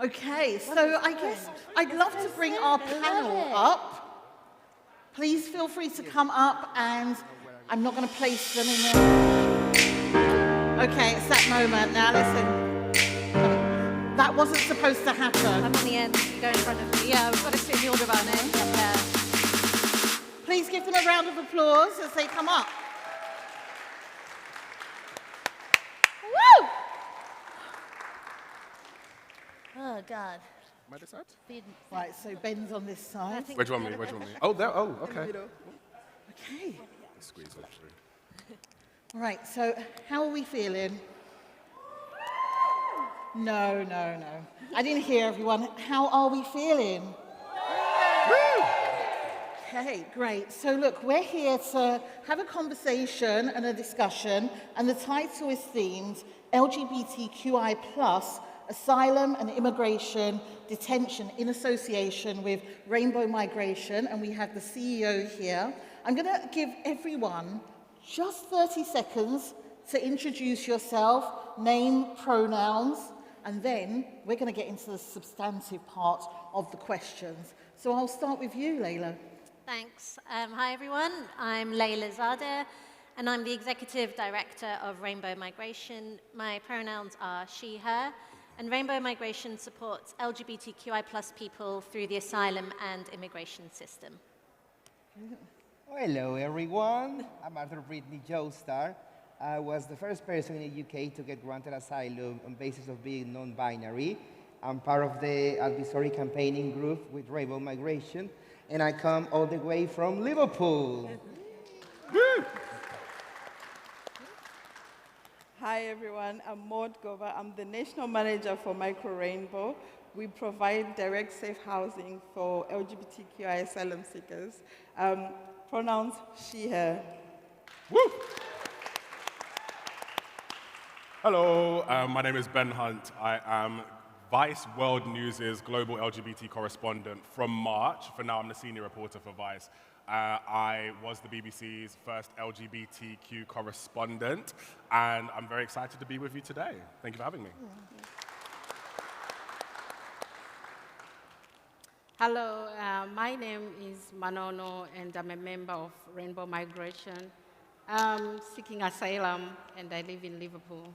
Okay, so I guess I'd love to bring our panel up. Please feel free to come up, and I'm not going to place them in there. Okay, it's that moment. Now listen, that wasn't supposed to happen. I'm on the end, you go in front of me. Yeah, we've got to sit in the order of our name. Yeah. Please give them a round of applause as they come up. Woo! Oh, God. Am I this side? Right, so Ben's on this side. Where do you want me? Where do you want me? Oh, there. Oh, okay. Okay. Squeeze it through. All right, so how are we feeling? No. I didn't hear everyone. How are we feeling? Okay, great. So look, we're here to have a conversation and a discussion, and the title is themed LGBTQI+, Asylum and Immigration, Detention in association with Rainbow Migration, and we have the CEO here. I'm going to give everyone just 30 seconds to introduce yourself, name, pronouns, and then we're going to get into the substantive part of the questions. So I'll start with you, Leila. Thanks. Hi, everyone. I'm Leila Zadeh, and I'm the Executive Director of Rainbow Migration. My pronouns are she, her, and Rainbow Migration supports LGBTQI+ people through the asylum and immigration system. Hello, everyone. I'm Arthur Britney Joestar. I was the first person in the UK to get granted asylum on basis of being non-binary. I'm part of the advisory campaigning group with Rainbow Migration, and I come all the way from Liverpool. Hi everyone, I'm Moud Goba. I'm the National Manager for Micro Rainbow. We provide direct safe housing for LGBTQI asylum seekers. Pronouns she, her. Woo! Hello, my name is Ben Hunte. I am Vice World News' global LGBT correspondent from March. For now, I'm the senior reporter for Vice. I was the BBC's first LGBTQ correspondent, and I'm very excited to be with you today. Thank you for having me. Hello, my name is Manono, and I'm a member of Rainbow Migration. I'm seeking asylum, and I live in Liverpool.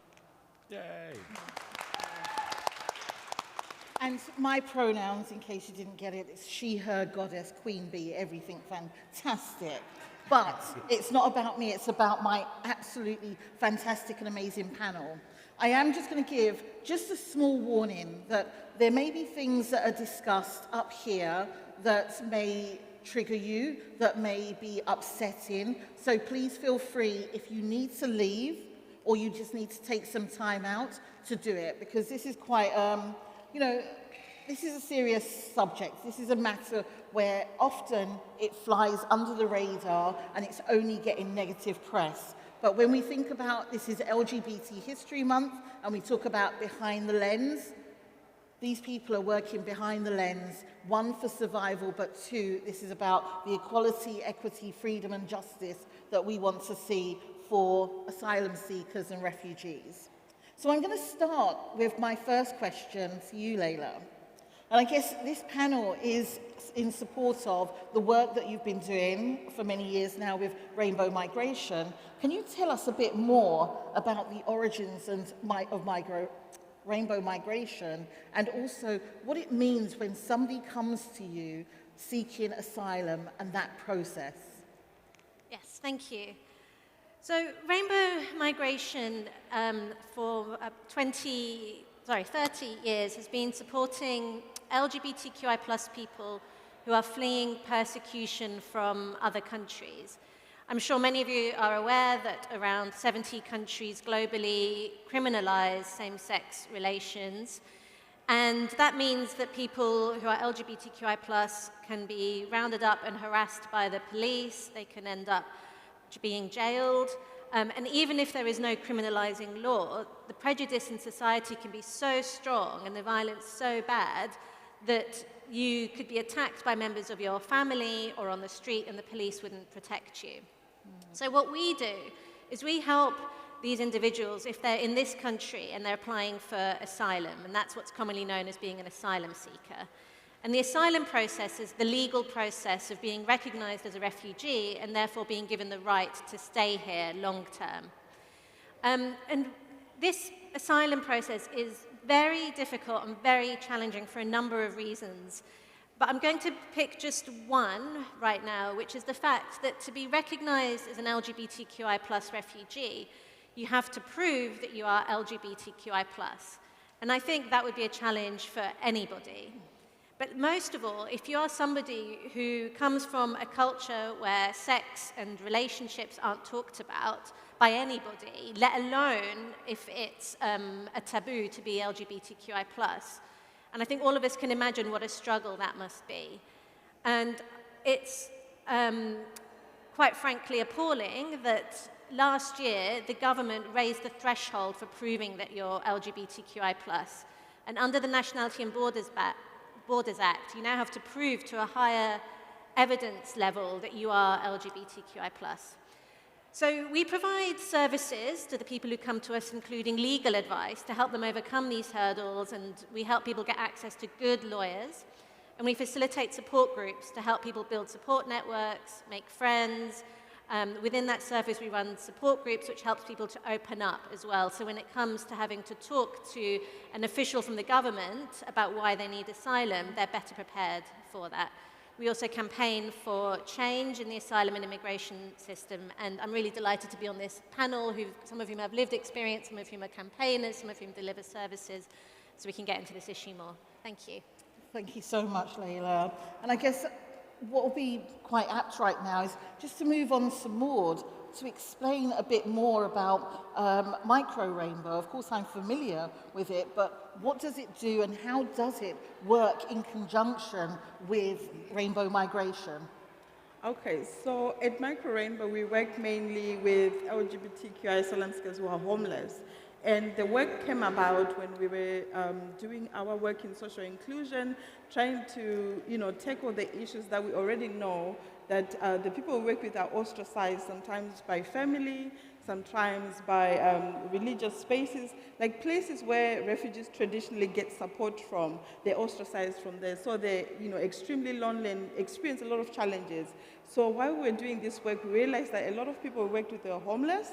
Yay. And my pronouns, in case you didn't get it, it's she, her, goddess, queen bee, everything fantastic. But it's not about me, it's about my absolutely fantastic and amazing panel. I am just going to give just a small warning that there may be things that are discussed up here that may trigger you, that may be upsetting. So please feel free, if you need to leave or you just need to take some time out, to do it, because this is quite, this is a serious subject. This is a matter where often it flies under the radar and it's only getting negative press. But when we think about this is LGBT History Month and we talk about behind the lens, these people are working behind the lens, one, for survival, but two, this is about the equality, equity, freedom and justice that we want to see for asylum seekers and refugees. So I'm going to start with my first question for you, Leila. And I guess this panel is in support of the work that you've been doing for many years now with Rainbow Migration. Can you tell us a bit more about the origins of Rainbow Migration, and also what it means when somebody comes to you seeking asylum and that process? Yes, thank you. So Rainbow Migration for 30 years has been supporting LGBTQI+ people who are fleeing persecution from other countries. I'm sure many of you are aware that around 70 countries globally criminalize same-sex relations, and that means that people who are LGBTQI+ can be rounded up and harassed by the police, they can end up being jailed, and even if there is no criminalizing law, the prejudice in society can be so strong and the violence so bad that you could be attacked by members of your family or on the street and the police wouldn't protect you. So what we do is we help these individuals if they're in this country and they're applying for asylum, and that's what's commonly known as being an asylum seeker. And the asylum process is the legal process of being recognized as a refugee and therefore being given the right to stay here long term. And this asylum process is very difficult and very challenging for a number of reasons. But I'm going to pick just one right now, which is the fact that to be recognized as an LGBTQI+ refugee, you have to prove that you are LGBTQI+. And I think that would be a challenge for anybody. But most of all, if you are somebody who comes from a culture where sex and relationships aren't talked about by anybody, let alone if it's a taboo to be LGBTQI+, and I think all of us can imagine what a struggle that must be. And it's quite frankly appalling that last year the government raised the threshold for proving that you're LGBTQI+. And under the Nationality and Borders Act, you now have to prove to a higher evidence level that you are LGBTQI+. So we provide services to the people who come to us, including legal advice, to help them overcome these hurdles, and we help people get access to good lawyers. And we facilitate support groups to help people build support networks, make friends. Within that service, we run support groups, which helps people to open up as well. So when it comes to having to talk to an official from the government about why they need asylum, they're better prepared for that. We also campaign for change in the asylum and immigration system, and I'm really delighted to be on this panel, some of whom have lived experience, some of whom are campaigners, some of whom deliver services, so we can get into this issue more. Thank you. Thank you so much, Leila. And I guess what will be quite apt right now is just to move on to Moud, to explain a bit more about Micro Rainbow. Of course, I'm familiar with it, but what does it do and how does it work in conjunction with rainbow migration? Okay, so at Micro Rainbow, we work mainly with LGBTQI asylum seekers who are homeless. And the work came about when we were doing our work in social inclusion, trying to tackle the issues that we already know, that the people we work with are ostracized sometimes by family, sometimes by religious spaces, like places where refugees traditionally get support from. They're ostracized from there, so they're extremely lonely and experience a lot of challenges. So while we were doing this work, we realized that a lot of people we worked with are homeless.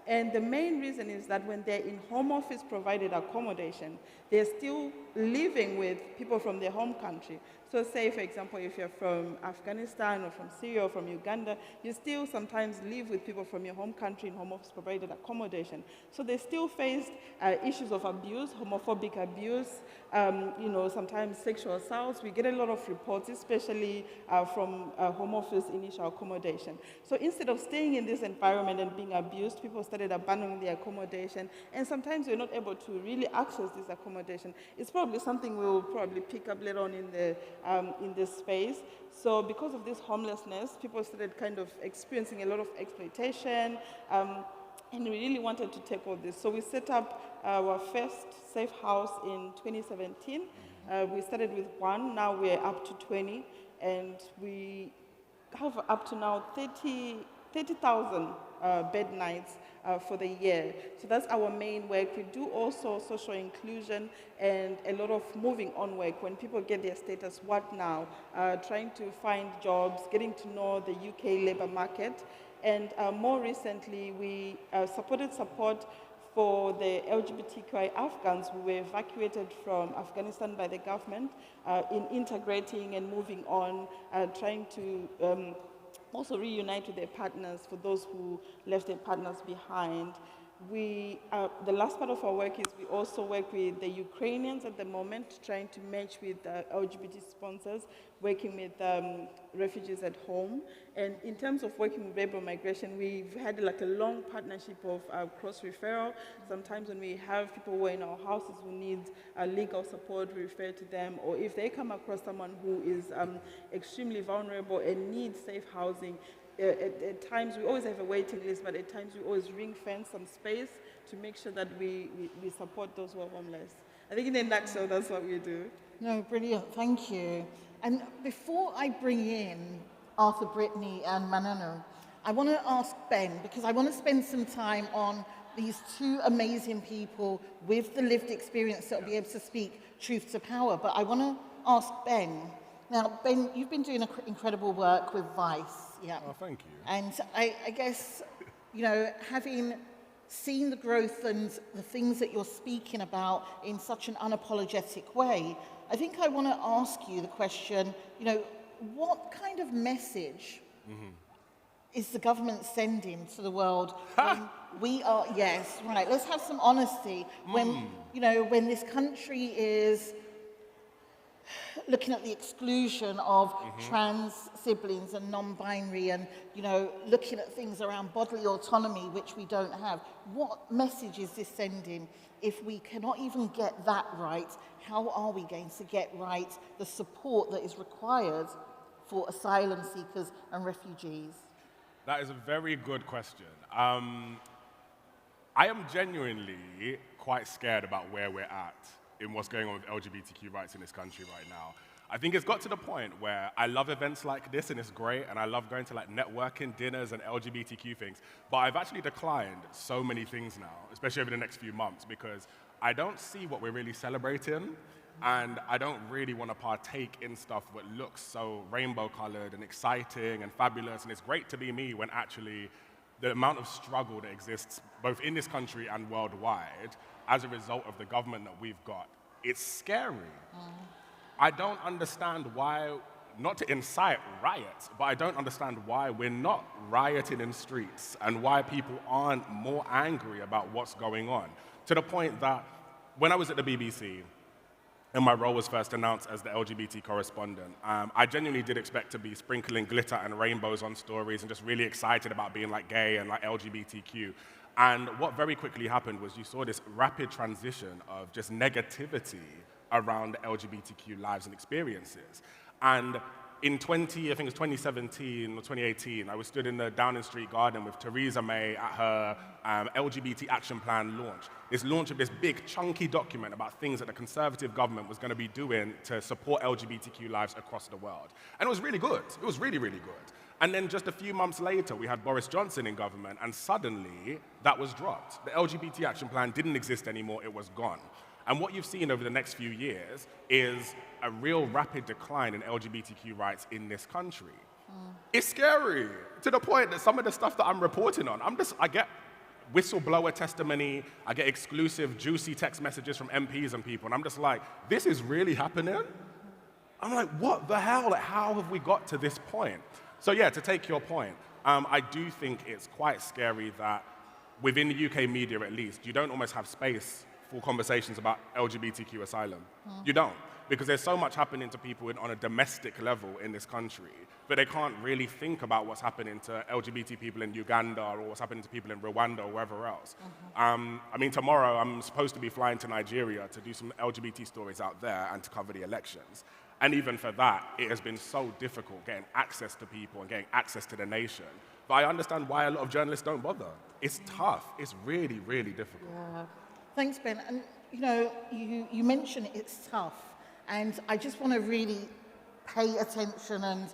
And the main reason is that when they're in home office provided accommodation, they're still living with people from their home country. So say, for example, if you're from Afghanistan or from Syria or from Uganda, you still sometimes live with people from your home country in home office provided accommodation. So they still face issues of abuse, homophobic abuse, sometimes sexual assaults. We get a lot of reports, especially from home office initial accommodation. So instead of staying in this environment and being abused, people started abandoning their accommodation, and sometimes we're not able to really access this accommodation. It's probably something we'll probably pick up later on in this space. So because of this homelessness, people started kind of experiencing a lot of exploitation, and we really wanted to tackle this. So we set up our first safe house in 2017. We started with one, now we're up to 20, and we have up to now 30,000 bed nights for the year. So that's our main work. We do also social inclusion and a lot of moving on work. When people get their status, what now? Trying to find jobs, getting to know the UK labor market. And more recently, we supported support for the LGBTQI Afghans who were evacuated from Afghanistan by the government in integrating and moving on, trying to also reunite with their partners for those who left their partners behind. The last part of our work is we also work with the Ukrainians at the moment, trying to match with LGBT sponsors, working with refugees at home. And in terms of working with rainbow migration, we've had like a long partnership of cross-referral. Sometimes when we have people who are in our houses who need legal support, we refer to them. Or if they come across someone who is extremely vulnerable and needs safe housing, at times we always have a waiting list, but at times we always ring fence some space to make sure that we support those who are homeless. I think in a nutshell, that's what we do. No, brilliant, thank you. And before I bring in Arthur, Britney and Manono, I want to ask Ben, because I want to spend some time on these two amazing people with the lived experience that will be able to speak truth to power. But I want to ask Ben. Now, Ben, you've been doing incredible work with Vice. Yeah. Oh, thank you. And I guess, you know, having seen the growth and the things that you're speaking about in such an unapologetic way, I think I want to ask you the question, you know, what kind of message is the government sending to the world when we are, yes, right, let's have some honesty. When, you know, when this country is looking at the exclusion of trans siblings and non-binary and, you know, looking at things around bodily autonomy, which we don't have. What message is this sending? If we cannot even get that right, how are we going to get right the support that is required for asylum seekers and refugees? That is a very good question. I am genuinely quite scared about where we're at in what's going on with LGBTQ rights in this country right now. I think it's got to the point where I love events like this and it's great, and I love going to like networking dinners and LGBTQ things, but I've actually declined so many things now, especially over the next few months, because I don't see what we're really celebrating, and I don't really want to partake in stuff that looks so rainbow-colored and exciting and fabulous, and it's great to be me when actually the amount of struggle that exists both in this country and worldwide as a result of the government that we've got, it's scary. I don't understand why, not to incite riots, but I don't understand why we're not rioting in streets and why people aren't more angry about what's going on. To the point that when I was at the BBC, and my role was first announced as the LGBT correspondent, I genuinely did expect to be sprinkling glitter and rainbows on stories and just really excited about being like gay and like LGBTQ. And what very quickly happened was you saw this rapid transition of just negativity around LGBTQ lives and experiences. And in 2017 or 2018, I was stood in the Downing Street Garden with Theresa May at her LGBT Action Plan launch. This launch of this big, chunky document about things that the Conservative government was going to be doing to support LGBTQ lives across the world. And it was really good. It was really, really good. And then just a few months later, we had Boris Johnson in government, and suddenly that was dropped. The LGBT Action Plan didn't exist anymore. It was gone. And what you've seen over the next few years is a real rapid decline in LGBTQ rights in this country. It's scary, to the point that some of the stuff that I'm reporting on, I get whistleblower testimony, I get exclusive, juicy text messages from MPs and people, and I'm just like, this is really happening? I'm like, what the hell? Like, how have we got to this point? So yeah, to take your point, I do think it's quite scary that within the UK media at least, you don't almost have space for conversations about LGBTQ asylum. You don't, because there's so much happening to people on a domestic level in this country, but they can't really think about what's happening to LGBT people in Uganda or what's happening to people in Rwanda or wherever else. I mean, tomorrow I'm supposed to be flying to Nigeria to do some LGBT stories out there and to cover the elections. And even for that, it has been so difficult getting access to people and getting access to the nation. But I understand why a lot of journalists don't bother. It's tough. It's really, really difficult. Yeah. Thanks, Ben. And, you know, you mentioned it's tough. And I just want to really pay attention and,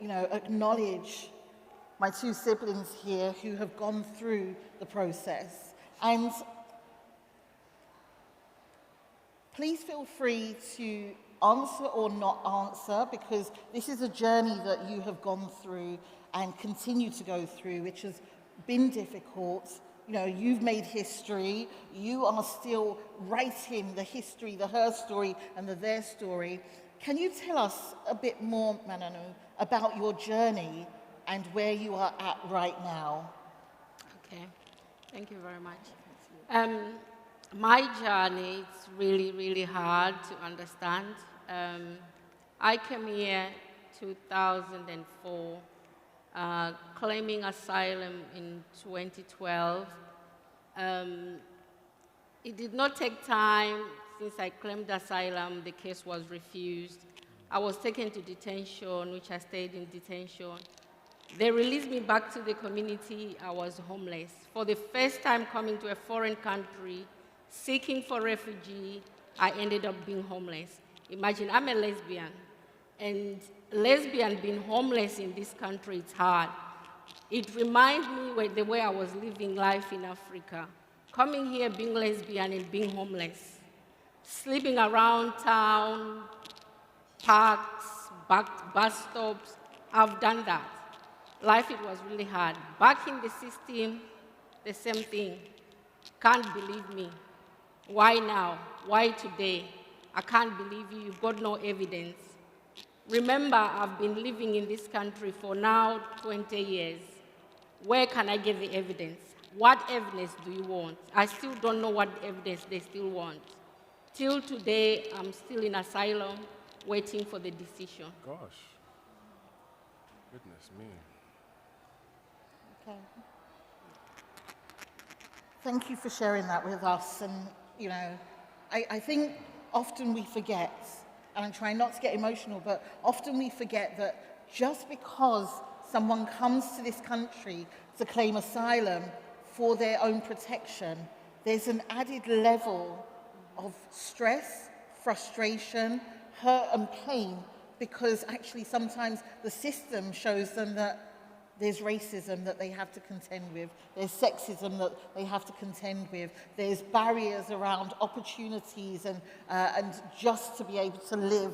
you know, acknowledge my two siblings here who have gone through the process. And please feel free to answer or not answer, because this is a journey that you have gone through and continue to go through, which has been difficult. You know, you've made history. You are still writing the history, the her story and the their story. Can you tell us a bit more, Manono, about your journey and where you are at right now? Okay, thank you very much. My journey is really, really hard to understand. I came here 2004, claiming asylum in 2012. It did not take time. Since I claimed asylum, the case was refused. I was taken to detention, which I stayed in detention. They released me back to the community. I was homeless. For the first time coming to a foreign country, seeking for refugee, I ended up being homeless. Imagine, I'm a lesbian, and lesbian being homeless in this country, it's hard. It reminds me the way I was living life in Africa. Coming here, being lesbian and being homeless, sleeping around town, parks, bus stops, I've done that. Life, it was really hard. Back in the system, the same thing. Can't believe me. Why now? Why today? I can't believe you. You've got no evidence. Remember, I've been living in this country for now 20 years. Where can I get the evidence? What evidence do you want? I still don't know what evidence they still want. Till today, I'm still in asylum, waiting for the decision. Gosh. Goodness me. Okay. Thank you for sharing that with us. And, you know, I think often we forget, and I'm trying not to get emotional, but often we forget that just because someone comes to this country to claim asylum for their own protection, there's an added level of stress, frustration, hurt and pain, because actually sometimes the system shows them that there's racism that they have to contend with, there's sexism that they have to contend with, there's barriers around opportunities and just to be able to live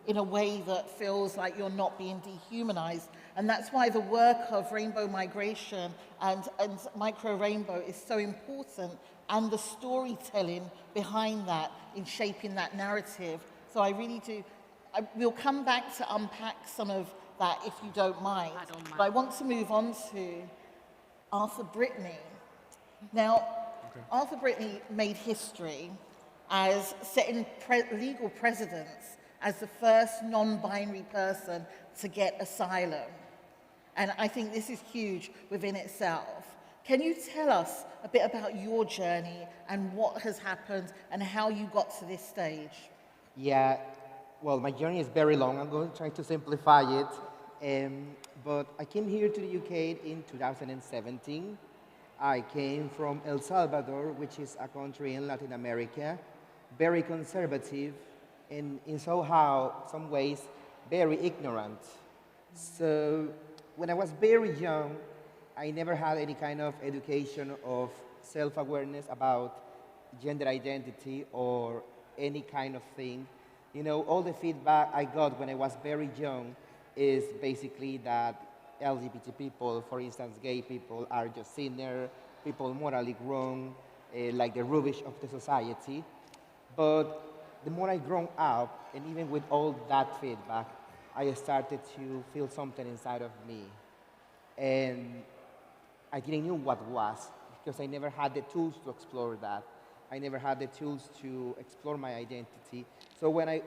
in a way that feels like you're not being dehumanized. And that's why the work of rainbow migration and micro rainbow is so important, and the storytelling behind that in shaping that narrative. So I really do, we'll come back to unpack some of that if you don't mind. I don't mind. But I want to move on to Arthur Britney. Now, Arthur Britney made history as setting legal precedents as the first non-binary person to get asylum. And I think this is huge within itself. Can you tell us a bit about your journey and what has happened and how you got to this stage? Yeah, well, my journey is very long. I'm going to try to simplify it. But I came here to the UK in 2017. I came from El Salvador, which is a country in Latin America, very conservative and in some ways, very ignorant. So when I was very young, I never had any kind of education of self-awareness about gender identity or any kind of thing. You know, all the feedback I got when I was very young is basically that LGBT people, for instance, gay people, are just sinner, people morally wrong, like the rubbish of the society. But the more I grown up, and even with all that feedback, I started to feel something inside of me. And I didn't know what was, because I never had the tools to explore that. I never had the tools to explore my identity. So when I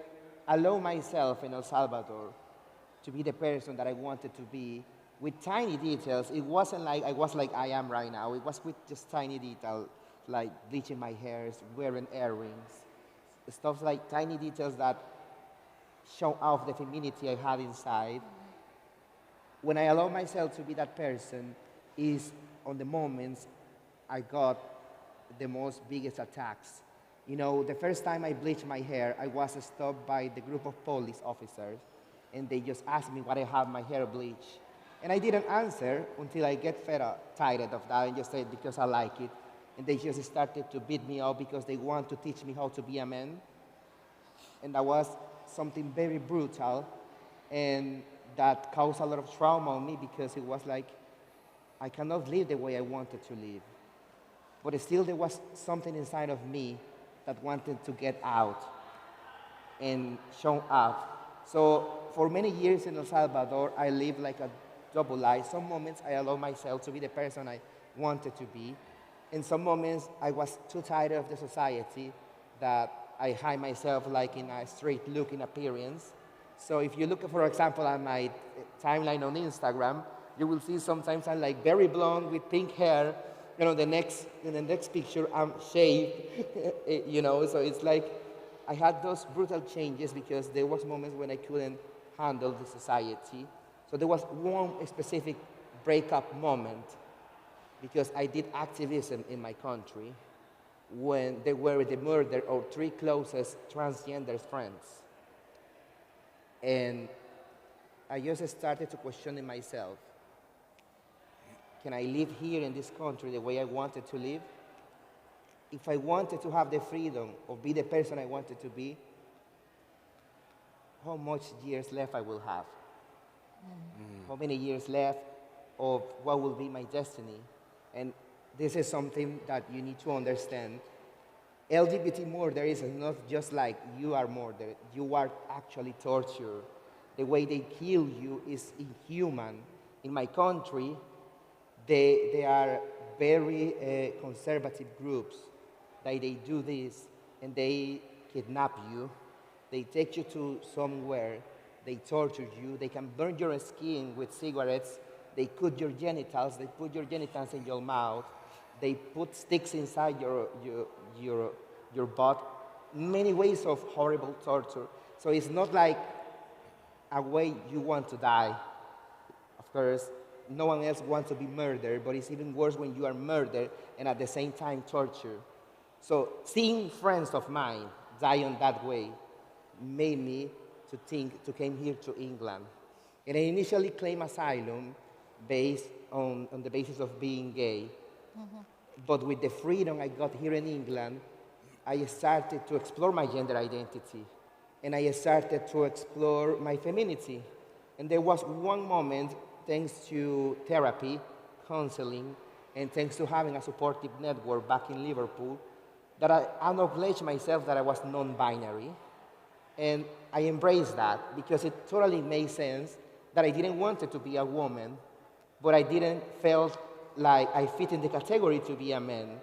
allowed myself in El Salvador to be the person that I wanted to be, with tiny details, it wasn't like I was like I am right now. It was with just tiny details, like bleaching my hair, wearing earrings, stuff like tiny details that show off the femininity I had inside. When I allow myself to be that person, is on the moments I got the most biggest attacks. You know, the first time I bleached my hair, I was stopped by the group of police officers, and they just asked me why I have my hair bleached. And I didn't answer until I get tired of that and just said, because I like it. And they just started to beat me up because they want to teach me how to be a man. And that was something very brutal, and that caused a lot of trauma on me, because it was like, I cannot live the way I wanted to live. But still there was something inside of me that wanted to get out and show up. So for many years in El Salvador, I lived like a double life. Some moments I allowed myself to be the person I wanted to be. In some moments I was too tired of the society that I hide myself like in a straight looking appearance. So if you look, for example, at my timeline on Instagram, you will see sometimes I'm like very blonde with pink hair. You know, in the next picture, I'm shaved, you know, so it's like I had those brutal changes because there was moments when I couldn't handle the society. So there was one specific breakup moment because I did activism in my country when they were the murder of 3 closest transgender friends. And I just started to question myself. Can I live here in this country the way I wanted to live? if I wanted to have the freedom of be the person I wanted to be, how much years left I will have? How many years left of what will be my destiny? And this is something that you need to understand. LGBT murder is not just like you are murdered, you are actually tortured. The way they kill you is inhuman. In my country, they are very conservative groups that they do this, and they kidnap you, they take you to somewhere, they torture you, they can burn your skin with cigarettes, they cut your genitals, they put your genitals in your mouth, they put sticks inside your butt, many ways of horrible torture. So it's not like a way you want to die. Of course, no one else wants to be murdered, but it's even worse when you are murdered and at the same time tortured. So seeing friends of mine die on that way made me to think to come here to England. And I initially claimed asylum based on the basis of being gay. But with the freedom I got here in England, I started to explore my gender identity. And I started to explore my femininity. And there was one moment, thanks to therapy, counseling, and thanks to having a supportive network back in Liverpool, that I acknowledged myself that I was non-binary. And I embraced that because it totally made sense that I didn't want it to be a woman, but I didn't feel like I fit in the category to be a man.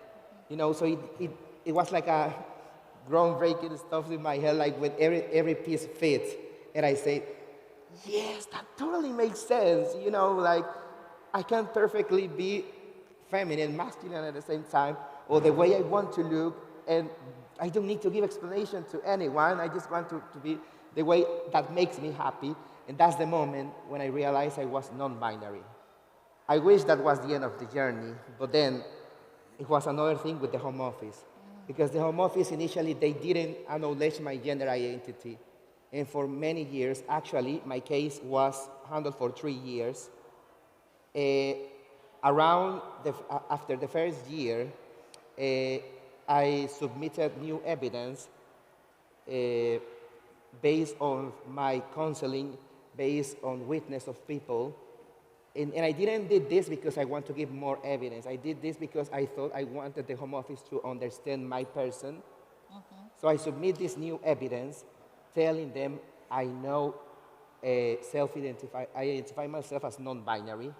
You know, so it was like a groundbreaking stuff in my head, like with every piece fits. And I say, yes, that totally makes sense. You know, like I can perfectly be feminine, masculine at the same time, or the way I want to look, and I don't need to give explanation to anyone. I just want to be the way that makes me happy. And that's the moment when I realized I was non-binary. I wish that was the end of the journey, but then it was another thing with the Home Office. Because the Home Office initially, they didn't acknowledge my gender identity. And for many years, actually, my case was handled for 3 years. After the first year, I submitted new evidence based on my counseling, based on witness of people. And I didn't do this because I want to give more evidence. I did this because I thought I wanted the Home Office to understand my person. So I submit this new evidence, telling them I know I identify myself as non-binary,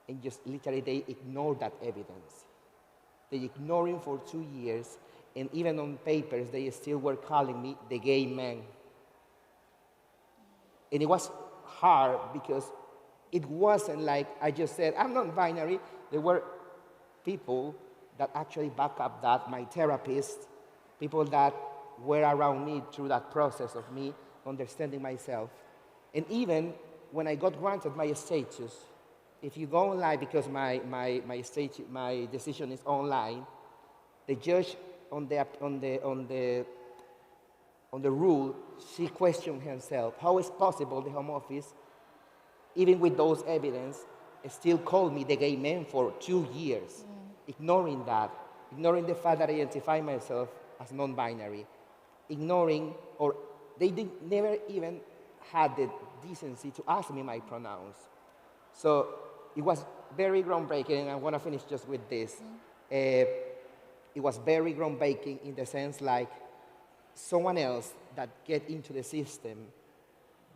and just literally they ignore that evidence. They ignored it for 2 years, and even on papers, they still were calling me the gay man. And it was hard because it wasn't like I just said, I'm non-binary. There were people that actually back up that, my therapist, people that were around me through that process of me understanding myself. And even when I got granted my status, if you go online, because my decision is online, the judge on the rule, she questioned herself. How is possible the Home Office, even with those evidence, still called me the gay man for 2 years, ignoring that, ignoring the fact that I identify myself as non-binary, ignoring, or they never even had the decency to ask me my pronouns. So it was very groundbreaking, and I want to finish just with this. It was very groundbreaking in the sense like someone else that get into the system,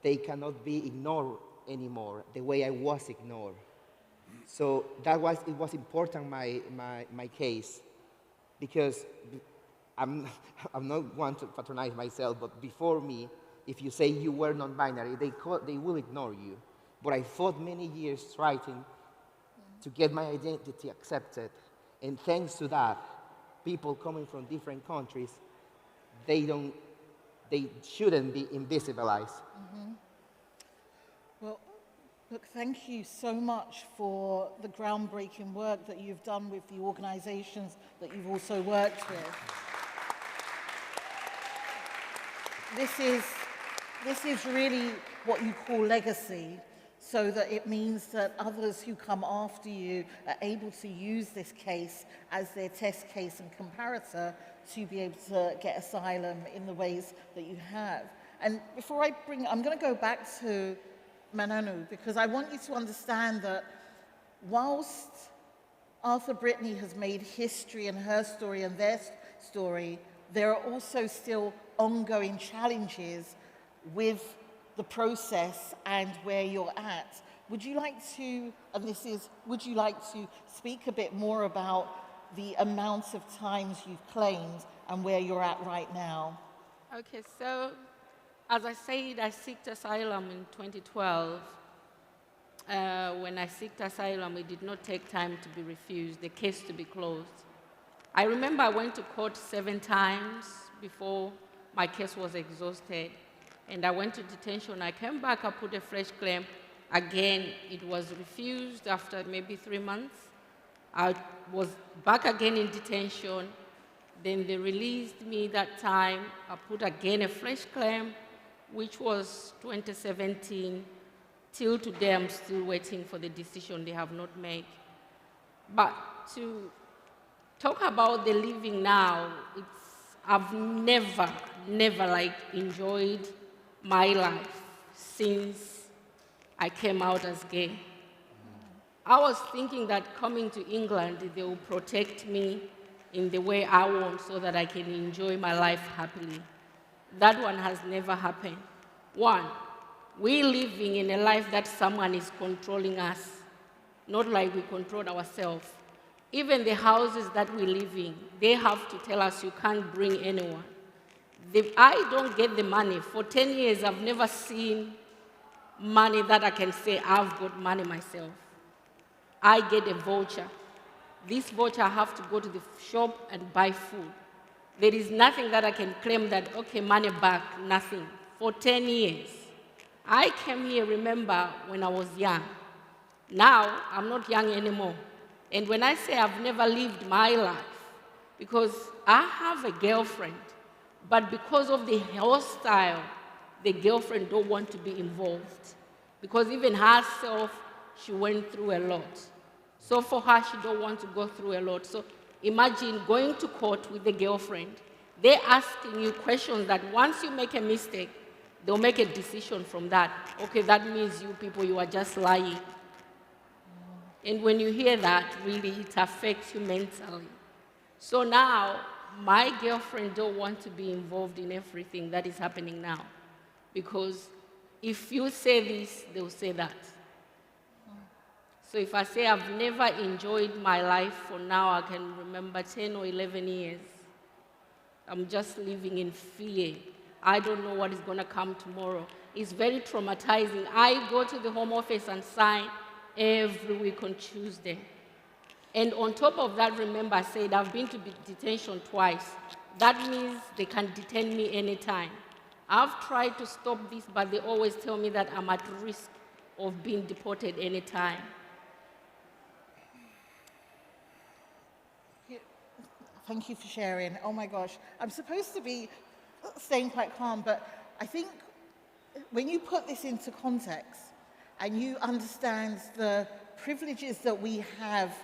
they cannot be ignored anymore the way I was ignored. So it was important, my case, because I'm not one to patronize myself, but before me, if you say you were non-binary, they will ignore you. But I fought many years trying to get my identity accepted. And thanks to that, people coming from different countries, they shouldn't be invisibilized. Well, look, thank you so much for the groundbreaking work that you've done with the organizations that you've also worked with. This is really what you call legacy. so that it means that others who come after you are able to use this case as their test case and comparator to be able to get asylum in the ways that you have. And before I'm going to go back to Manono, because I want you to understand that whilst Arthur Britney has made history in her story and their story, there are also still ongoing challenges with the process and where you're at. Would you like to, would you like to speak a bit more about the amount of times you've claimed and where you're at right now? Okay, so as I said, I sought asylum in 2012. When I sought asylum, it did not take time to be refused, the case to be closed. I remember I went to court 7 times before my case was exhausted. And I went to detention. I came back, I put a fresh claim. Again, it was refused after maybe 3 months. I was back again in detention. Then they released me that time. I put again a fresh claim, which was 2017. Till today, I'm still waiting for the decision they have not made. But to talk about the living now, I've never enjoyed my life since I came out as gay. I was thinking that coming to England, they will protect me in the way I want so that I can enjoy my life happily. That one has never happened. One, we're living in a life that someone is controlling us, not like we control ourselves. Even the houses that we live in, they have to tell us you can't bring anyone. I don't get the money. For 10 years, I've never seen money that I can say I've got money myself. I get a voucher. This voucher, I have to go to the shop and buy food. There is nothing that I can claim that, okay, money back, nothing. For 10 years. I came here, remember, when I was young. Now, I'm not young anymore. And when I say I've never lived my life, because I have a girlfriend, but because of the hairstyle, the girlfriend don't want to be involved. Because even herself, she went through a lot. So for her, she don't want to go through a lot. So imagine going to court with the girlfriend. They're asking you questions that once you make a mistake, they'll make a decision from that. Okay, that means you people, you are just lying. And when you hear that, really, it affects you mentally. So now, my girlfriend don't want to be involved in everything that is happening now. Because if you say this, they'll say that. So if I say I've never enjoyed my life for now, I can remember 10 or 11 years. I'm just living in fear. I don't know what is going to come tomorrow. It's very traumatizing. I go to the Home Office and sign every week on Tuesday. And on top of that, remember I said I've been to detention twice. That means they can detain me anytime. I've tried to stop this, but they always tell me that I'm at risk of being deported anytime. Thank you for sharing. Oh my gosh. I'm supposed to be staying quite calm, but I think when you put this into context and you understand the privileges that we have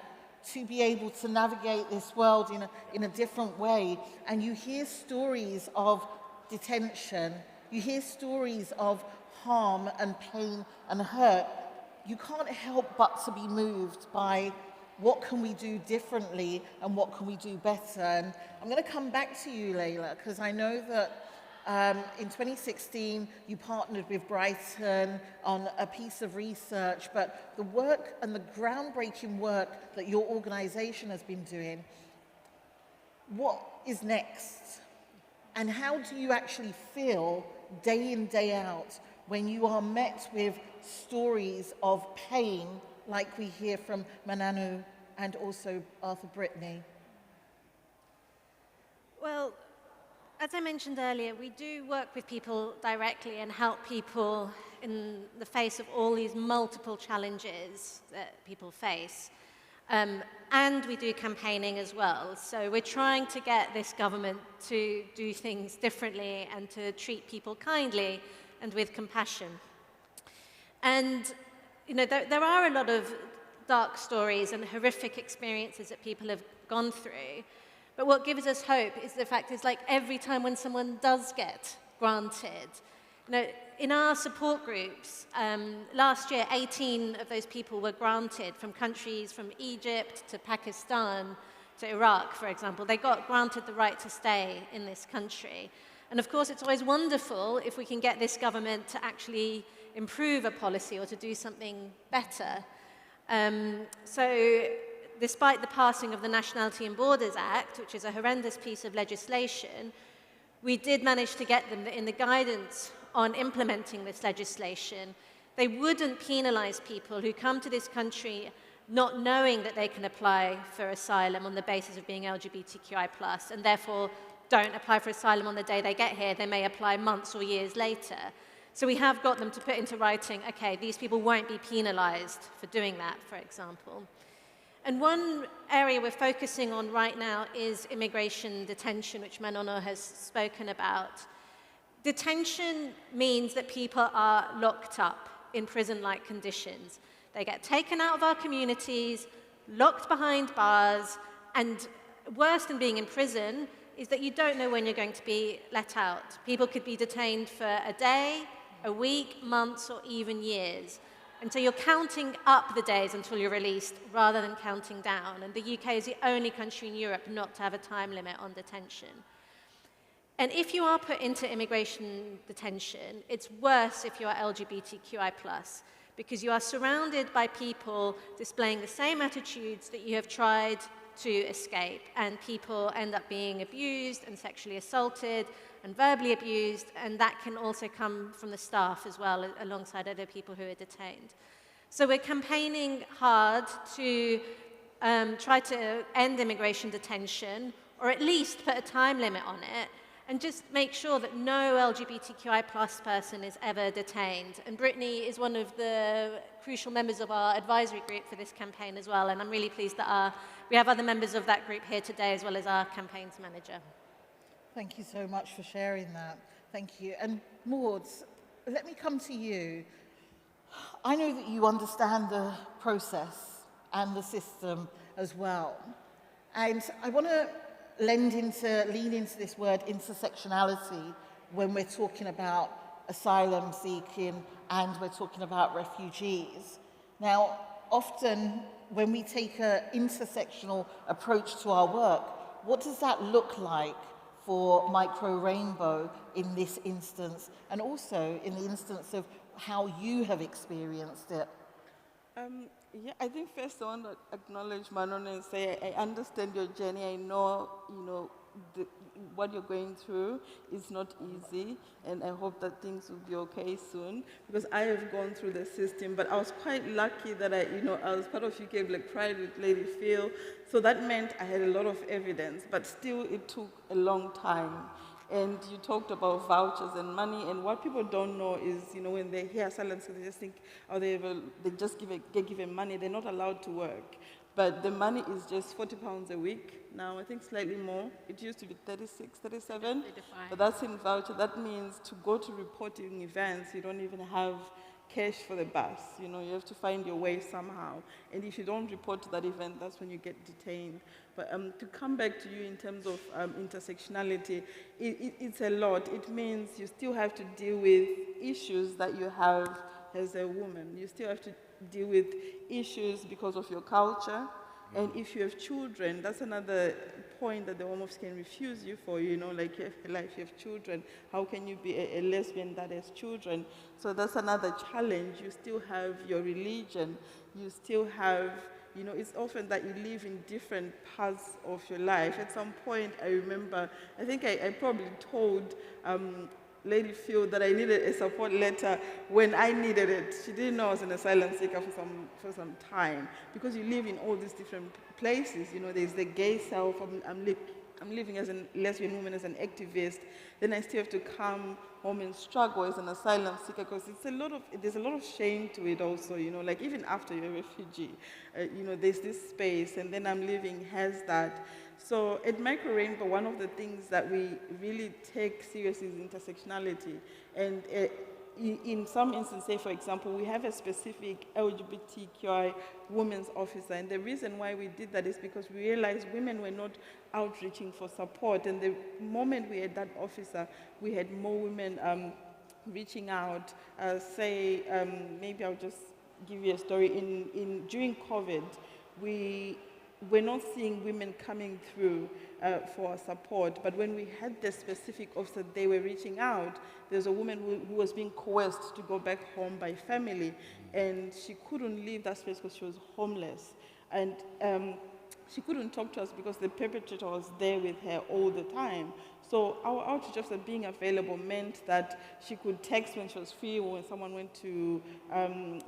to be able to navigate this world in a different way, and you hear stories of detention, you hear stories of harm and pain and hurt, you can't help but to be moved by what can we do differently and what can we do better. And I'm going to come back to you, Leila, because I know that in 2016 you partnered with Brighton on a piece of research, but the work and the groundbreaking work that your organization has been doing, what is next? And how do you actually feel day in, day out when you are met with stories of pain like we hear from Manono and also Arthur Britney? Well, as I mentioned earlier, we do work with people directly and help people in the face of all these multiple challenges that people face. And we do campaigning as well. So we're trying to get this government to do things differently and to treat people kindly and with compassion. And there are a lot of dark stories and horrific experiences that people have gone through. But what gives us hope is the fact is like every time when someone does get granted, in our support groups, last year 18 of those people were granted from countries from Egypt to Pakistan to Iraq, for example. They got granted the right to stay in this country. And of course, it's always wonderful if we can get this government to actually improve a policy or to do something better. So despite the passing of the Nationality and Borders Act, which is a horrendous piece of legislation, we did manage to get them in the guidance on implementing this legislation. They wouldn't penalize people who come to this country not knowing that they can apply for asylum on the basis of being LGBTQI+, and therefore don't apply for asylum on the day they get here. They may apply months or years later. So we have got them to put into writing, okay, these people won't be penalized for doing that, for example. And one area we're focusing on right now is immigration detention, which Manono has spoken about. Detention means that people are locked up in prison-like conditions. They get taken out of our communities, locked behind bars, and worse than being in prison is that you don't know when you're going to be let out. People could be detained for a day, a week, months, or even years. And so you're counting up the days until you're released rather than counting down. And the UK is the only country in Europe not to have a time limit on detention. And if you are put into immigration detention, it's worse if you are LGBTQI+, because you are surrounded by people displaying the same attitudes that you have tried to escape, and people end up being abused and sexually assaulted and verbally abused, and that can also come from the staff as well, alongside other people who are detained. So we're campaigning hard to try to end immigration detention, or at least put a time limit on it, and just make sure that no LGBTQI+ person is ever detained. And Britney is one of the crucial members of our advisory group for this campaign as well, and I'm really pleased that we have other members of that group here today, as well as our campaigns manager. Thank you so much for sharing that. Thank you. And Maud, let me come to you. I know that you understand the process and the system as well. And I want to lean into this word intersectionality when we're talking about asylum seeking and we're talking about refugees. Now, often when we take an intersectional approach to our work, what does that look like for Micro Rainbow in this instance, and also in the instance of how you have experienced it? Yeah, I think first I want to acknowledge Manono and say I understand your journey. I know, what you're going through is not easy, and I hope that things will be okay soon, because I have gone through the system, but I was quite lucky that I was part of UK Black Pride with Lady Phyll, so that meant I had a lot of evidence, but still it took a long time. And you talked about vouchers and money, and what people don't know is, when they hear asylum seekers, they just think, oh, they just get given money. They're not allowed to work. But the money is just £40 a week. Now, I think slightly more. It used to be 36, 37, but that's in voucher. That means to go to reporting events, you don't even have cash for the bus. You have to find your way somehow. And if you don't report to that event, that's when you get detained. But to come back to you in terms of intersectionality, it's a lot. It means you still have to deal with issues that you have as a woman. You still have to deal with issues because of your culture. And if you have children, that's another point that the Home Office can refuse you for, like you have a life, you have children. How can you be a lesbian that has children? So that's another challenge. You still have your religion. You still have, it's often that you live in different parts of your life. At some point, I remember, I think I probably told Lady Phyll that I needed a support letter when I needed it. She didn't know I was an asylum seeker for some time, because you live in all these different places. There's the gay self. I'm living as a lesbian woman, as an activist. Then I still have to come home and struggle as an asylum seeker, because there's a lot of shame to it also. Like even after you're a refugee, there's this space, and then I'm living has that. So at Micro Rainbow, one of the things that we really take seriously is intersectionality. And in some instances, say for example, we have a specific LGBTQI women's officer, and the reason why we did that is because we realized women were not outreaching for support, and the moment we had that officer, we had more women reaching out. Maybe I'll just give you a story. During COVID, we're not seeing women coming through for support, but when we had the specific officer, they were reaching out. There's a woman who was being coerced to go back home by family, and she couldn't leave that space because she was homeless. And she couldn't talk to us because the perpetrator was there with her all the time. So our outreach officer being available meant that she could text when she was free or when someone went to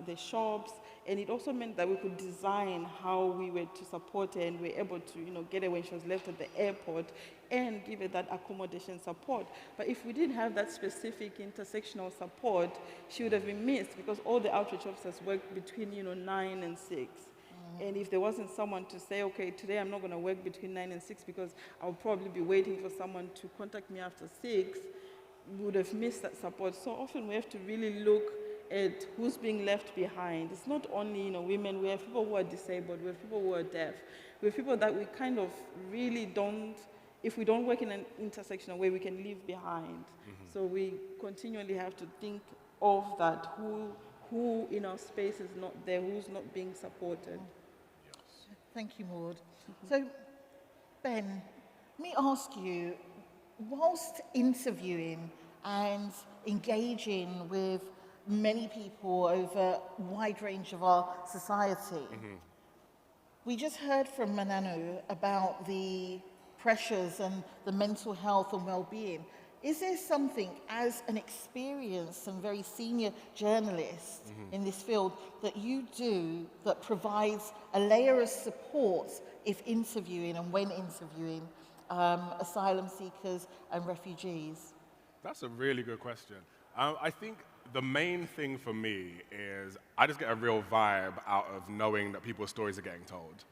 the shops. And it also meant that we could design how we were to support her, and we were able to, get her when she was left at the airport and give her that accommodation support. But if we didn't have that specific intersectional support, she would have been missed because all the outreach officers work between, 9 and 6. And if there wasn't someone to say, okay, today I'm not going to work between 9 and 6 because I'll probably be waiting for someone to contact me after 6, we would have missed that support. So often we have to really look at who's being left behind. It's not only women. We have people who are disabled. We have people who are deaf. We have people that we kind of really don't, if we don't work in an intersectional way, we can leave behind. So we continually have to think of that, who in our space is not there, who's not being supported. Thank you, Maud. So, Ben, let me ask you, whilst interviewing and engaging with many people over a wide range of our society, we just heard from Manono about the pressures and the mental health and well-being. Is there something, as an experienced and very senior journalist in this field, that you do that provides a layer of support if interviewing and when interviewing asylum seekers and refugees? That's a really good question. I think the main thing for me is I just get a real vibe out of knowing that people's stories are getting told.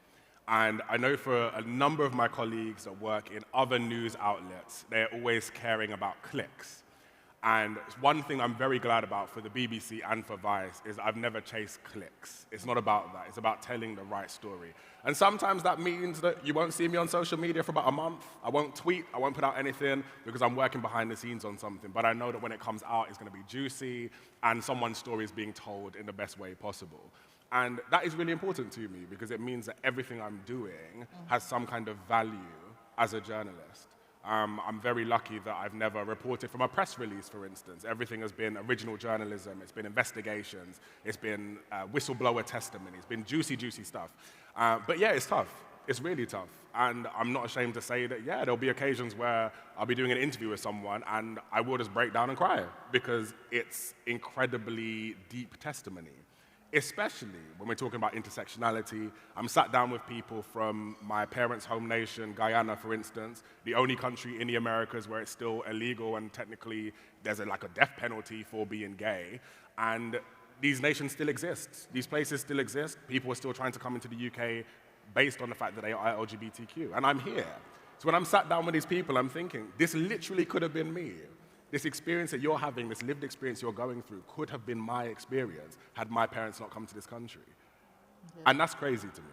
And I know for a number of my colleagues that work in other news outlets, they're always caring about clicks. And one thing I'm very glad about for the BBC and for Vice is I've never chased clicks. It's not about that. It's about telling the right story. And sometimes that means that you won't see me on social media for about a month. I won't tweet. I won't put out anything because I'm working behind the scenes on something. But I know that when it comes out, it's going to be juicy and someone's story is being told in the best way possible. And that is really important to me because it means that everything I'm doing has some kind of value as a journalist. I'm very lucky that I've never reported from a press release, for instance. Everything has been original journalism. It's been investigations. It's been whistleblower testimony. It's been juicy, juicy stuff. But yeah, it's tough. It's really tough. And I'm not ashamed to say that, yeah, there'll be occasions where I'll be doing an interview with someone and I will just break down and cry because it's incredibly deep testimony. Especially when we're talking about intersectionality. I'm sat down with people from my parents' home nation, Guyana, for instance, the only country in the Americas where it's still illegal and technically there's a death penalty for being gay. And these nations still exist. These places still exist. People are still trying to come into the UK based on the fact that they are LGBTQ. And I'm here. So when I'm sat down with these people, I'm thinking, this literally could have been me. This experience that you're having, this lived experience you're going through, could have been my experience had my parents not come to this country. Yeah. And that's crazy to me.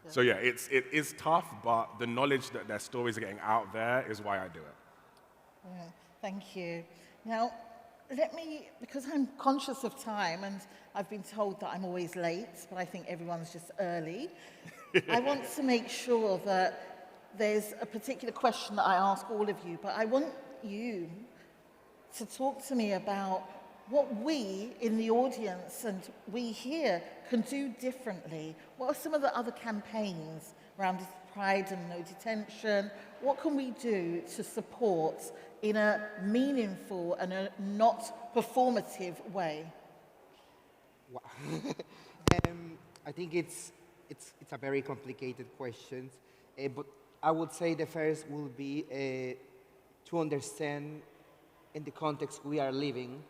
Yeah. So yeah, it is tough, but the knowledge that their stories are getting out there is why I do it. Yeah, thank you. Now, because I'm conscious of time, and I've been told that I'm always late, but I think everyone's just early, I want to make sure that there's a particular question that I ask all of you, but I want you to talk to me about what we in the audience and we here can do differently. What are some of the other campaigns around Pride and No Detention? What can we do to support in a meaningful and a not performative way? Wow. I think it's a very complicated question, but I would say the first will be to understand in the context we are living,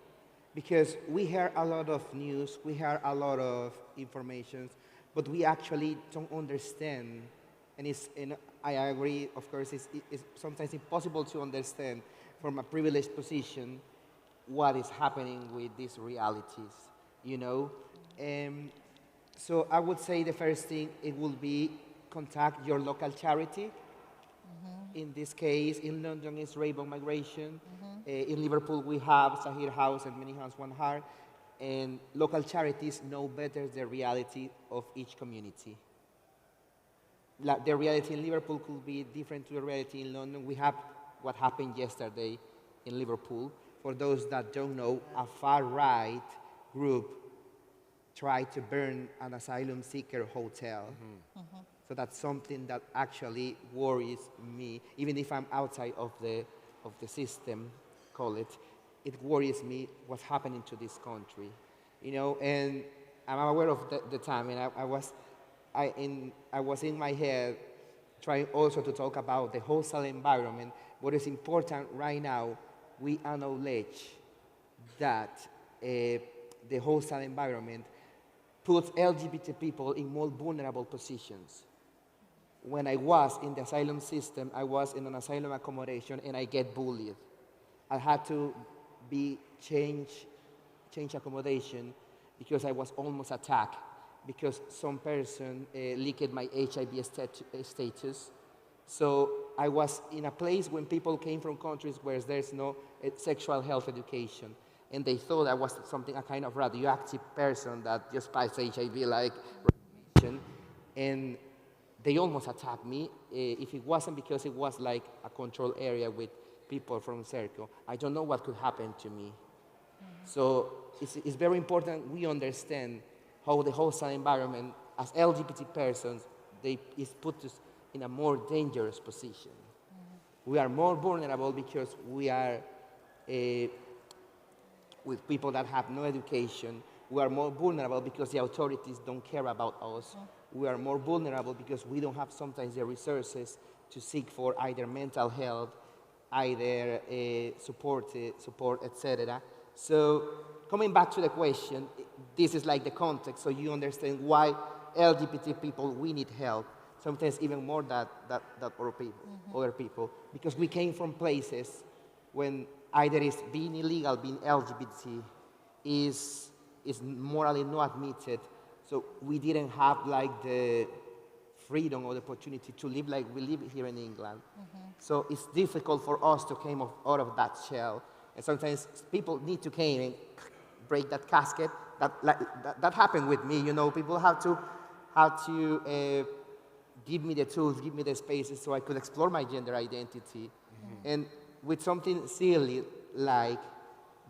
because we hear a lot of news, we hear a lot of information, but we actually don't understand. And I agree, of course, it's sometimes impossible to understand from a privileged position what is happening with these realities, you know? So I would say the first thing, it will be contact your local charity. In this case, in London, it's Rainbow Migration. In Liverpool, we have Sahir House and Many Hands, One Heart. And local charities know better the reality of each community. The reality in Liverpool could be different to the reality in London. We have what happened yesterday in Liverpool. For those that don't know, a far-right group tried to burn an asylum seeker hotel. So that's something that actually worries me, even if I'm outside of the system, call it. It worries me what's happening to this country, you know. And I'm aware of the time, and I was in my head trying also to talk about the hostile environment. What is important right now, we acknowledge that the hostile environment puts LGBT people in more vulnerable positions. When I was in the asylum system, I was in an asylum accommodation and I get bullied. I had to change accommodation because I was almost attacked because some person leaked my HIV status. So I was in a place when people came from countries where there's no sexual health education. And they thought I was a kind of radioactive person that just passed HIV like radiation. And they almost attacked me. If it wasn't because it was like a control area with people from Circle, I don't know what could happen to me. So it's very important we understand how the hostile environment, as LGBT persons, is put us in a more dangerous position. We are more vulnerable because we are with people that have no education. We are more vulnerable because the authorities don't care about us. We are more vulnerable because we don't have sometimes the resources to seek for either mental health, either support, etc. So coming back to the question, this is like the context, so you understand why LGBT people, we need help, sometimes even more than other people, because we came from places when either it's being illegal, being LGBT is morally not admitted. So we didn't have like the freedom or the opportunity to live like we live here in England. So it's difficult for us to come out of that shell. And sometimes people need to come and break that casket. That happened with me, you know. People have to give me the tools, give me the spaces so I could explore my gender identity. And with something silly like,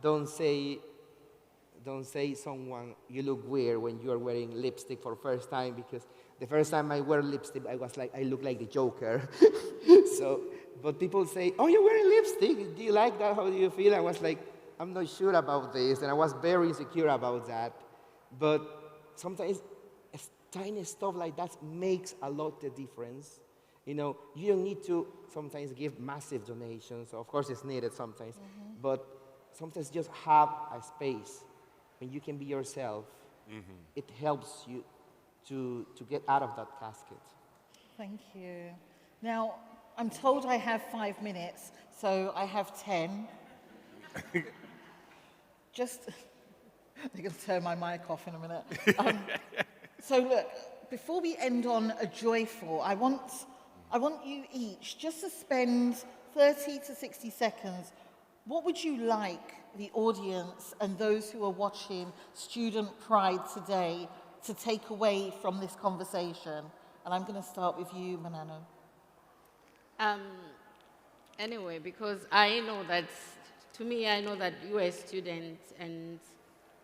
don't say someone you look weird when you are wearing lipstick for the first time, because the first time I wear lipstick, I was like, I look like the Joker. But people say, oh, you're wearing lipstick. Do you like that? How do you feel? I was like, I'm not sure about this. And I was very insecure about that. But sometimes tiny stuff like that makes a lot of difference. You know, you don't need to sometimes give massive donations. Of course, it's needed sometimes. But sometimes just have a space when you can be yourself. It helps you to get out of that casket. Thank you. Now, I'm told I have 5 minutes, so I have 10. I'm going to turn my mic off in a minute. So look, before we end on a joyful, I want you each just to spend 30 to 60 seconds. What would you like the audience and those who are watching Student Pride today to take away from this conversation? And I'm going to start with you, Manono. Anyway, because I know that you are a student and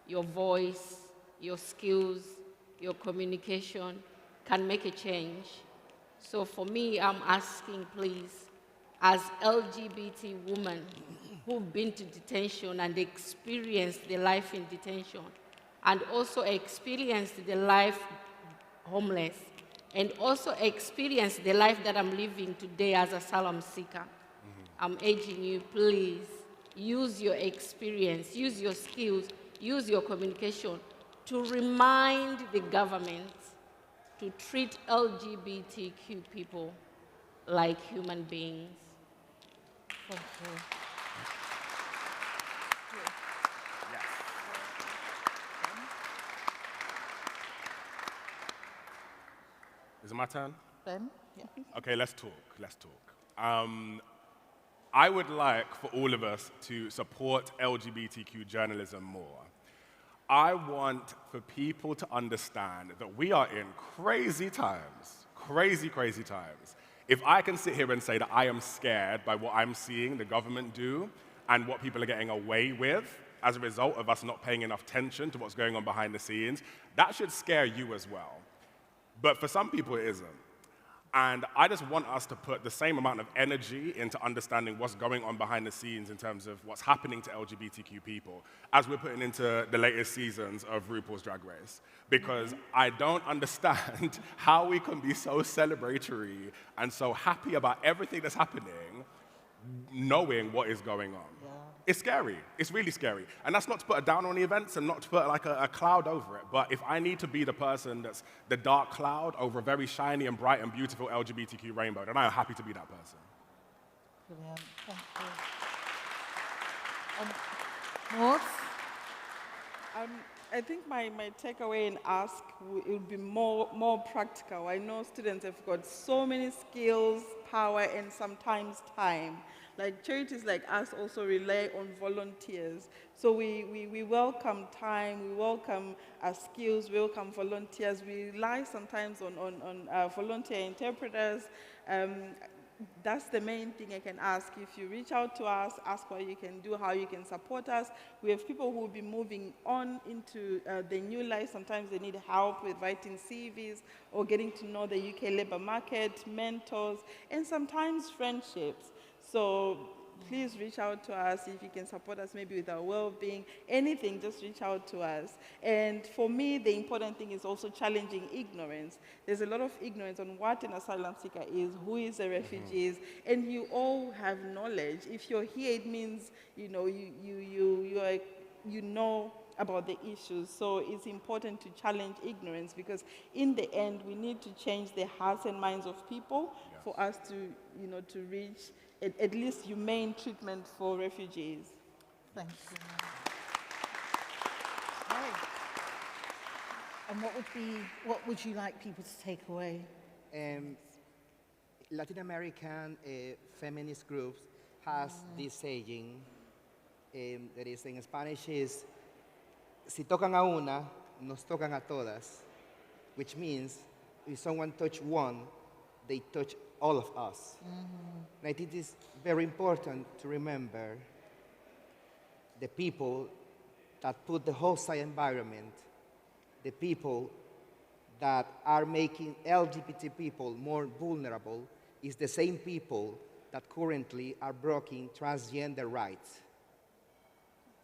your voice, your skills, your communication can make a change. So for me, I'm asking, please, as LGBT women who've been to detention and experienced the life in detention, and also experienced the life homeless, and also experienced the life that I'm living today as a asylum seeker, I'm urging you, please, use your experience, use your skills, use your communication to remind the government to treat LGBTQ people like human beings. Thank you. it my turn? Ben? Yeah. Okay, let's talk. I would like for all of us to support LGBTQ journalism more. I want for people to understand that we are in crazy times, crazy times. If I can sit here and say that I am scared by what I'm seeing the government do and what people are getting away with as a result of us not paying enough attention to what's going on behind the scenes, that should scare you as well. But for some people, it isn't. And I just want us to put the same amount of energy into understanding what's going on behind the scenes in terms of what's happening to LGBTQ people as we're putting into the latest seasons of RuPaul's Drag Race. Because I don't understand how we can be so celebratory and so happy about everything that's happening, knowing what is going on. Yeah. It's scary. It's really scary. And that's not to put a down on the events and not to put like a cloud over it. But if I need to be the person that's the dark cloud over a very shiny and bright and beautiful LGBTQ rainbow, then I'm happy to be that person. Brilliant. Thank you. Maud? I think my takeaway and ask would be more practical. I know students have got so many skills, power, and sometimes time. Like charities like us also rely on volunteers. So we welcome time, we welcome skills, we welcome volunteers. We rely sometimes on volunteer interpreters. That's the main thing I can ask. If you reach out to us, ask what you can do, how you can support us. We have people who will be moving on into the new life. Sometimes they need help with writing CVs or getting to know the UK labor market, mentors, and sometimes friendships. So please reach out to us if you can support us maybe with our well-being, anything, just reach out to us. And for me, the important thing is also challenging ignorance. There's a lot of ignorance on what an asylum seeker is, who is a refugee is, and you all have knowledge. If you're here, it means you know about the issues. So it's important to challenge ignorance because in the end, we need to change the hearts and minds of people for us to reach at least humane treatment for refugees. Thank you. Right. And what would you like people to take away? Latin American feminist groups has this saying that is in Spanish is, si tocan a una, nos tocan a todas, which means if someone touch one, they touch all of us. And I think it's very important to remember the people that put the hostile environment, the people that are making LGBT people more vulnerable, is the same people that currently are blocking transgender rights.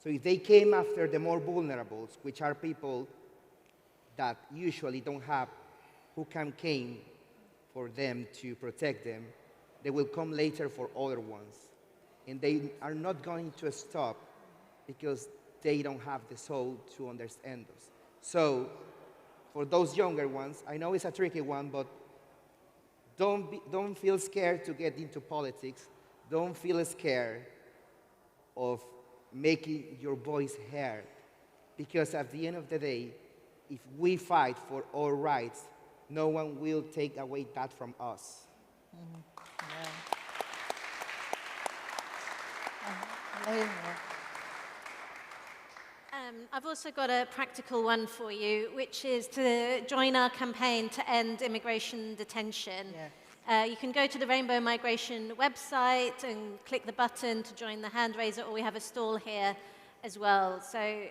So if they came after the more vulnerables, which are people that usually don't have who can came for them to protect them, they will come later for other ones. And they are not going to stop because they don't have the soul to understand us. So for those younger ones, I know it's a tricky one, but don't feel scared to get into politics. Don't feel scared of making your voice heard. Because at the end of the day, if we fight for our rights, no one will take away that from us. Leila. I've also got a practical one for you, which is to join our campaign to end immigration detention. Yes. You can go to the Rainbow Migration website and click the button to join the hand raiser, or we have a stall here as well. So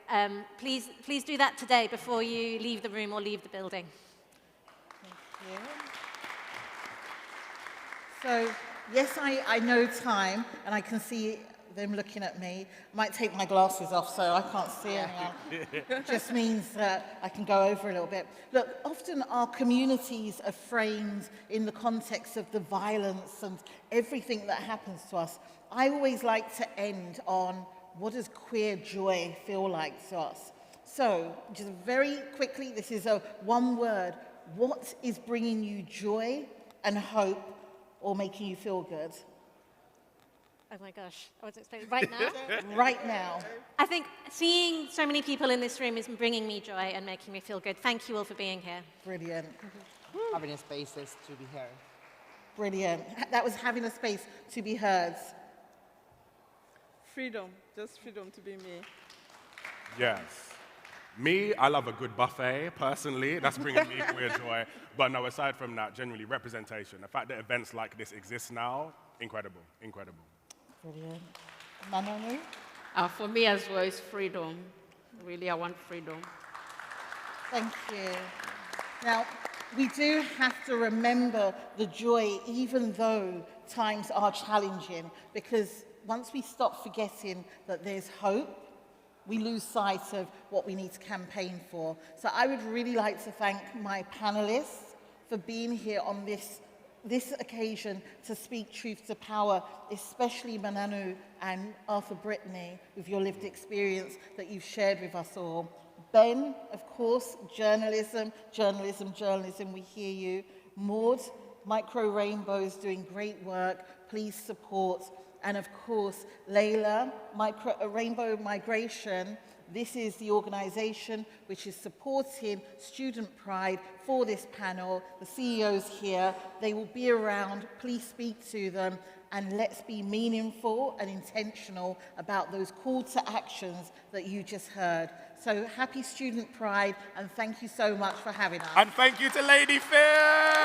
please do that today before you leave the room or leave the building. Thank you. So, yes, I know time, and I can see them looking at me. I might take my glasses off so I can't see anything. Just means that I can go over a little bit. Look, often our communities are framed in the context of the violence and everything that happens to us. I always like to end on what does queer joy feel like to us? So, just very quickly, this is a one word. What is bringing you joy and hope or making you feel good? Oh my gosh, I was expecting right now. Right now. I think seeing so many people in this room is bringing me joy and making me feel good. Thank you all for being here. Brilliant. having spaces to be heard. Brilliant. That was having a space to be heard. Freedom, just freedom to be me. Yes. Me, I love a good buffet, personally. That's bringing me queer joy. But no, aside from that, generally, representation. The fact that events like this exist now, incredible, incredible. Brilliant. Manono? For me as well, it's freedom. Really, I want freedom. Thank you. Now, we do have to remember the joy, even though times are challenging, because once we stop forgetting that there's hope, we lose sight of what we need to campaign for. So I would really like to thank my panelists for being here on this occasion to speak truth to power, especially Manono and Arthur Britney, with your lived experience that you've shared with us all. Ben, of course, journalism, we hear you. Maud, Micro Rainbows, doing great work, please support. And of course, Leila, Rainbow Migration, this is the organization which is supporting student pride for this panel. The CEO's here, they will be around, please speak to them, and let's be meaningful and intentional about those call to actions that you just heard. So happy Student Pride, and thank you so much for having us. And thank you to Lady Phyll!